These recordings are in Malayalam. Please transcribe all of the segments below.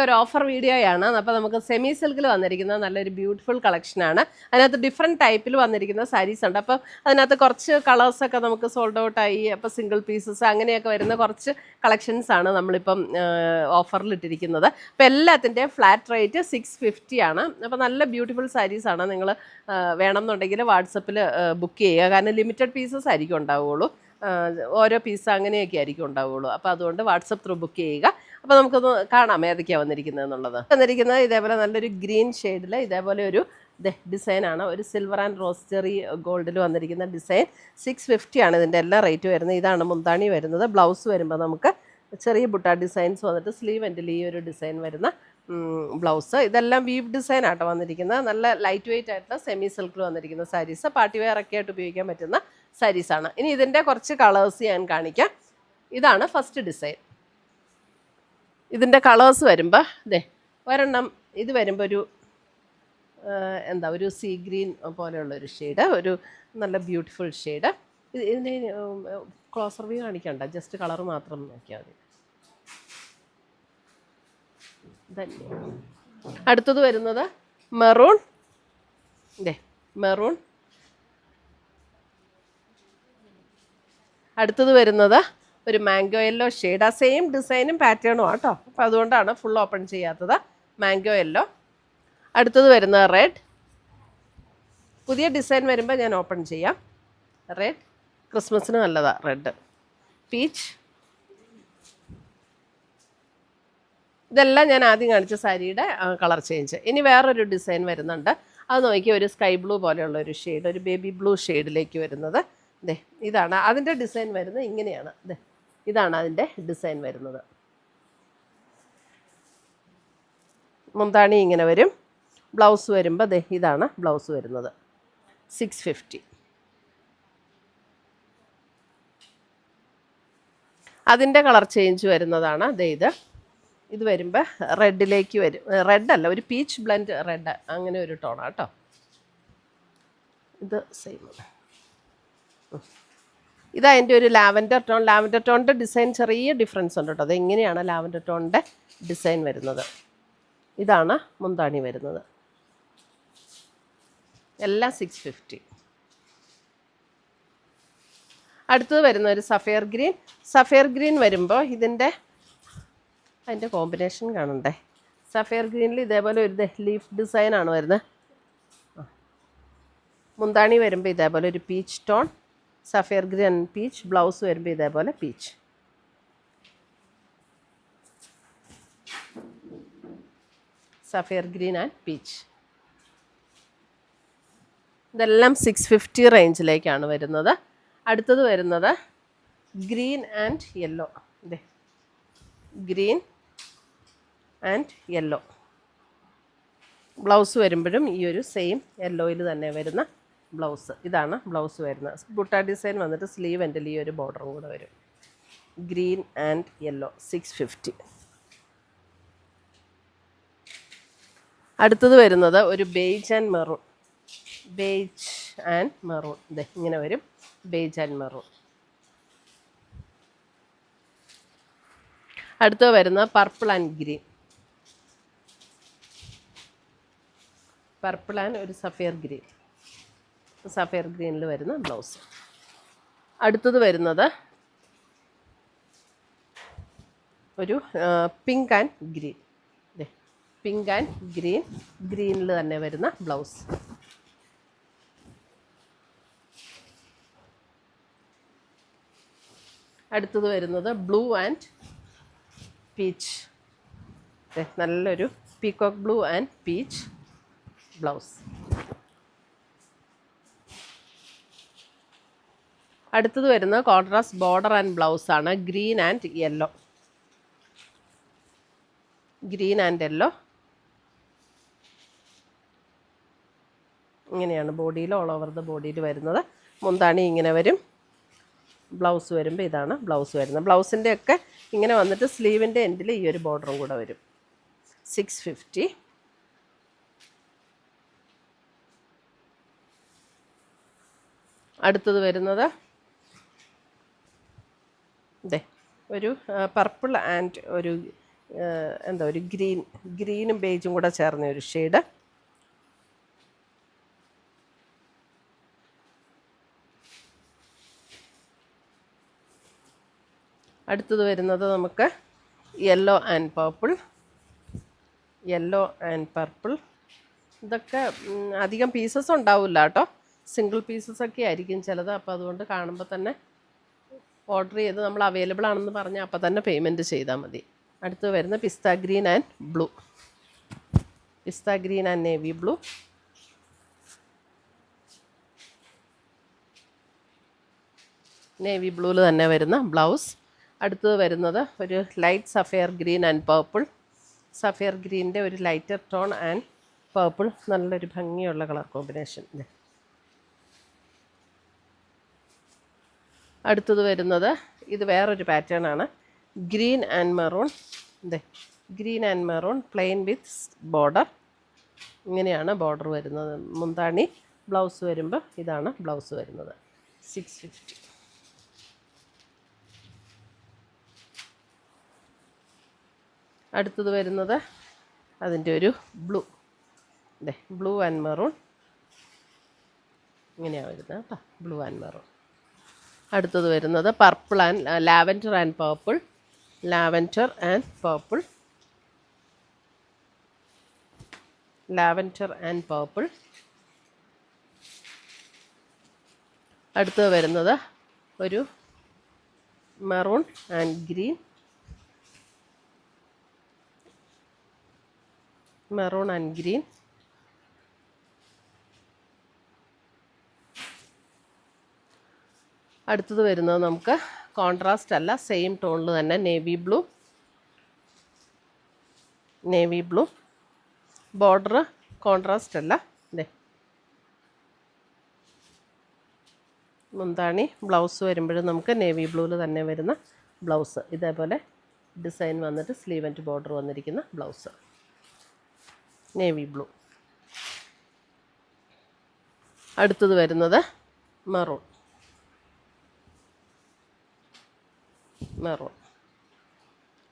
ഒരു ഓഫർ വീഡിയോയാണ്. അപ്പോൾ നമുക്ക് സെമി സിൽക്കിൽ വന്നിരിക്കുന്ന നല്ലൊരു ബ്യൂട്ടിഫുൾ കളക്ഷനാണ്. അതിനകത്ത് ഡിഫറെൻറ്റ് ടൈപ്പിൽ വന്നിരിക്കുന്ന സാരീസ് ഉണ്ട്. അപ്പോൾ അതിനകത്ത് കുറച്ച് കളേഴ്സൊക്കെ നമുക്ക് സോൾഡ് ഔട്ടായി, അപ്പോൾ സിംഗിൾ പീസസ് അങ്ങനെയൊക്കെ വരുന്ന കുറച്ച് കളക്ഷൻസാണ് നമ്മളിപ്പം ഓഫറിൽ ഇട്ടിരിക്കുന്നത്. അപ്പോൾ എല്ലാത്തിൻ്റെയും ഫ്ലാറ്റ് റേറ്റ് 650 ആണ്. അപ്പോൾ നല്ല ബ്യൂട്ടിഫുൾ സാരീസാണ്. നിങ്ങൾ വേണമെന്നുണ്ടെങ്കിൽ വാട്സപ്പിൽ ബുക്ക് ചെയ്യുക. കാരണം ലിമിറ്റഡ് പീസസ് ആയിരിക്കും ഉണ്ടാവുകയുള്ളൂ. ഓരോ പീസ് അങ്ങനെയൊക്കെ ആയിരിക്കും ഉണ്ടാവുകയുള്ളൂ. അപ്പോൾ അതുകൊണ്ട് വാട്സപ്പ് ത്രൂ ബുക്ക് ചെയ്യുക. അപ്പോൾ നമുക്കൊന്ന് കാണാം ഏതൊക്കെയാണ് വന്നിരിക്കുന്നത് എന്നുള്ളത്. വന്നിരിക്കുന്നത് ഇതേപോലെ നല്ലൊരു ഗ്രീൻ ഷെയ്ഡിൽ ഇതേപോലെ ഒരു ഡിസൈനാണ്. ഒരു സിൽവർ ആൻഡ് റോസ് ചെറി ഗോൾഡിൽ വന്നിരിക്കുന്ന ഡിസൈൻ. 650 ആണ് ഇതിൻ്റെ എല്ലാ റേറ്റ് വരുന്നത്. ഇതാണ് മുന്താണി വരുന്നത്. ബ്ലൗസ് വരുമ്പോൾ നമുക്ക് ചെറിയ ബുട്ട ഡിസൈൻസ് വന്നിട്ട് സ്ലീവ് എൻഡിൽ ഈ ഒരു ഡിസൈൻ വരുന്ന ബ്ലൗസ്. ഇതെല്ലാം വീവ് ഡിസൈൻ ആട്ടോ വന്നിരിക്കുന്നത്. നല്ല ലൈറ്റ് വെയ്റ്റ് ആയിട്ടുള്ള സെമി സിൽക്കിൽ വന്നിരിക്കുന്ന സാരീസ്. പാർട്ടി വെയർ ഒക്കെ ആയിട്ട് ഉപയോഗിക്കാൻ പറ്റുന്ന സാരീസാണ്. ഇനി ഇതിൻ്റെ കുറച്ച് കളേഴ്സ് ഞാൻ കാണിക്കാം. ഇതാണ് ഫസ്റ്റ് ഡിസൈൻ. ഇതിൻ്റെ കളേഴ്സ് വരുമ്പോൾ ഒരെണ്ണം ഇത് വരുമ്പോൾ ഒരു ഒരു സീ ഗ്രീൻ പോലെയുള്ളൊരു ഷെയ്ഡ്, ഒരു നല്ല ബ്യൂട്ടിഫുൾ ഷെയ്ഡ്. ഇതിന് ക്ലോസർ വ്യൂ കാണിക്കണ്ട, ജസ്റ്റ് കളർ മാത്രം നോക്കിയാൽ മതി. അടുത്തത് വരുന്നത് മെറൂൺ. മെറൂൺ. അടുത്തത് വരുന്നത് ഒരു മാംഗോ യെല്ലോ ഷെയ്ഡ്. ആ സെയിം ഡിസൈനും പാറ്റേണും ആട്ടോ. അപ്പോൾ അതുകൊണ്ടാണ് ഫുൾ ഓപ്പൺ ചെയ്യാത്തത്. Mango yellow. അടുത്തത് വരുന്നത് റെഡ്. പുതിയ ഡിസൈൻ വരുമ്പോൾ ഞാൻ ഓപ്പൺ ചെയ്യാം. റെഡ് ക്രിസ്മസിന് നല്ലതാണ് റെഡ്. പീച്ച്. ഇതെല്ലാം ഞാൻ ആദ്യം കാണിച്ച സാരിയുടെ കളർ ചേഞ്ച്. ഇനി വേറൊരു ഡിസൈൻ വരുന്നുണ്ട്. അത് നോക്കിയാൽ ഒരു സ്കൈ ബ്ലൂ പോലെയുള്ള ഒരു ഷെയ്ഡ്, ഒരു ബേബി ബ്ലൂ ഷെയ്ഡിലേക്ക് വരുന്നത്. ഇതാണ് അതിൻ്റെ ഡിസൈൻ വരുന്നത്. ഇങ്ങനെയാണ്. ഇതാണ് അതിൻ്റെ ഡിസൈൻ വരുന്നത്. മുന്താണി ഇങ്ങനെ വരും. ബ്ലൗസ് വരുമ്പോൾ ഇതാണ് ബ്ലൗസ് വരുന്നത്. 650. അതിൻ്റെ കളർ ചേഞ്ച് വരുന്നതാണ് ഇത് വരുമ്പോൾ റെഡിലേക്ക് വരും. റെഡല്ല, ഒരു പീച്ച് ബ്ലെൻഡ് റെഡ്, അങ്ങനെ ഒരു ടോണാണ് കേട്ടോ. ഇത് സെയിം. ഇതതിൻ്റെ ഒരു ലാവൻഡർ ടോൺ. ലാവൻഡർ ടോണിൻ്റെ ഡിസൈൻ ചെറിയ ഡിഫറൻസ് ഉണ്ട് കേട്ടോ. അതെങ്ങനെയാണ് ലാവൻഡർ ടോണിൻ്റെ ഡിസൈൻ വരുന്നത്. ഇതാണ് മുന്താണി വരുന്നത്. എല്ലാം 650. അടുത്തത് വരുന്ന ഒരു സഫയർ ഗ്രീൻ. സഫയർ ഗ്രീൻ വരുമ്പോൾ അതിൻ്റെ കോമ്പിനേഷൻ കാണണ്ടേ. സഫയർ ഗ്രീനിൽ ഇതേപോലെ ഒരു ലീഫ് ഡിസൈനാണ് വരുന്നത്. മുന്താണി വരുമ്പോൾ ഇതേപോലെ ഒരു peach tone. Sapphire green peach. Blouse വരുമ്പോൾ ഇതേപോലെ peach. Sapphire green and peach. ഇതെല്ലാം 650 റേഞ്ചിലേക്കാണ് വരുന്നത്. അടുത്തത് വരുന്നത് green and yellow. Green and yellow. Blouse വരുമ്പോഴും ഈ ഒരു സെയിം യെല്ലോയിൽ തന്നെ വരുന്ന ബ്ലൗസ്. ഇതാണ് ബ്ലൗസ് വരുന്നത്. ബുട്ട ഡിസൈൻ വന്നിട്ട് സ്ലീവ് എൻഡിൽ ഈ ഒരു ബോർഡറും കൂടെ വരും. Green and yellow 650. അടുത്തത് വരുന്നത് ഒരു beige and maroon. Beige and maroon. ഇങ്ങനെ വരും. Beige and maroon. അടുത്തത് വരുന്നത് purple and green. Purple and ഒരു സഫയർ ഗ്രീൻ. സഫയർ ഗ്രീനിൽ വരുന്ന ബ്ലൗസ്. അടുത്തത് വരുന്നത് ഒരു pink and green. Pink and green. ഗ്രീനിൽ തന്നെ വരുന്ന ബ്ലൗസ്. അടുത്തത് വരുന്നത് ബ്ലൂ ആൻഡ് പീച്ച്. നല്ലൊരു peacock blue and peach blouse. അടുത്തത് വരുന്നത് കോൺട്രാസ്റ്റ് ബോർഡർ ആൻഡ് ബ്ലൗസാണ്. Green and yellow. Green and yellow. ഇങ്ങനെയാണ് ബോഡിയിൽ, ഓൾ ഓവർ ദ ബോഡിയിൽ വരുന്നത്. മുന്താണി ഇങ്ങനെ വരും. ബ്ലൗസ് വരുമ്പോൾ ഇതാണ് ബ്ലൗസ് വരുന്നത്. ബ്ലൗസിൻ്റെ ഒക്കെ ഇങ്ങനെ വന്നിട്ട് സ്ലീവിൻ്റെ എൻഡിൽ ഈ ഒരു ബോർഡറും കൂടെ വരും. 650. അടുത്തത് വരുന്നത് ഒരു പർപ്പിൾ ആൻഡ് ഒരു എന്താ ഒരു ഗ്രീനും ബേജും കൂടെ ചേർന്ന ഒരു ഷെയ്ഡ്. അടുത്തത് വരുന്നത് നമുക്ക് യെല്ലോ ആൻഡ് പർപ്പിൾ. ഇതൊക്കെ അധികം പീസസ് ഉണ്ടാവില്ല കേട്ടോ, സിംഗിൾ പീസസ് ഒക്കെ ആയിരിക്കും ചിലത്. അപ്പോൾ അതുകൊണ്ട് കാണുമ്പോൾ തന്നെ ഓർഡർ ചെയ്ത് നമ്മൾ അവൈലബിൾ ആണെന്ന് പറഞ്ഞാൽ അപ്പോൾ തന്നെ പേയ്മെൻറ്റ് ചെയ്താൽ മതി. അടുത്ത് വരുന്ന pista green and navy blue. Navy ബ്ലൂവിൽ തന്നെ വരുന്ന ബ്ലൗസ്. അടുത്തത് വരുന്നത് ഒരു light sapphire green and purple. Sapphire ഗ്രീനിൻ്റെ ഒരു ലൈറ്റർ ടോൺ ആൻഡ് പർപ്പിൾ. നല്ലൊരു ഭംഗിയുള്ള കളർ കോമ്പിനേഷൻ. അടുത്തത് വരുന്നത് ഇത് വേറൊരു പാറ്റേൺ ആണ്. Green and maroon plain with border. ഇങ്ങനെയാണ് ബോർഡർ വരുന്നത്. മുന്താണി. ബ്ലൗസ് വരുമ്പോൾ ഇതാണ് ബ്ലൗസ് വരുന്നത്. 650. അടുത്തത് വരുന്നത് അതിൻ്റെ ഒരു ബ്ലൂ ആൻഡ് മെറൂൺ. ഇങ്ങനെയാണ് വരുന്നത് കേട്ടോ, ബ്ലൂ ആൻഡ് മെറൂൺ. അടുത്തത് വരുന്നത് purple and lavender and purple. അടുത്തത് വരുന്നത് ഒരു മെറൂൺ ആൻഡ് ഗ്രീൻ. അടുത്തത് വരുന്നത് നമുക്ക് കോൺട്രാസ്റ്റ് അല്ല, സെയിം ടോണിൽ തന്നെ നേവി ബ്ലൂ. ബോർഡർ കോൺട്രാസ്റ്റ് അല്ല. മുന്താണി. ബ്ലൗസ് വരുമ്പോഴും നമുക്ക് നേവി ബ്ലൂവിൽ തന്നെ വരുന്ന ബ്ലൗസ്. ഇതേപോലെ ഡിസൈൻ വന്നിട്ട് സ്ലീവ് ആൻഡ് ബോർഡർ വന്നിരിക്കുന്ന ബ്ലൗസ്. Navy blue. അടുത്തത് വരുന്നത് മെറൂൺ.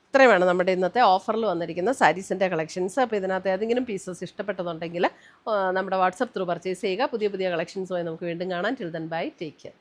ഇത്രയുമാണ് നമ്മുടെ ഇന്നത്തെ ഓഫറിൽ വന്നിരിക്കുന്ന സാരീസിൻ്റെ കളക്ഷൻസ്. അപ്പോൾ ഇതിനകത്ത് ഏതെങ്കിലും പീസസ് ഇഷ്ടപ്പെട്ടതുണ്ടെങ്കിൽ നമ്മുടെ വാട്സപ്പ് ത്രൂ പർച്ചേസ് ചെയ്യുക. പുതിയ കളക്ഷൻസുമായി നമുക്ക് വീണ്ടും കാണാം. Till then bye, take care.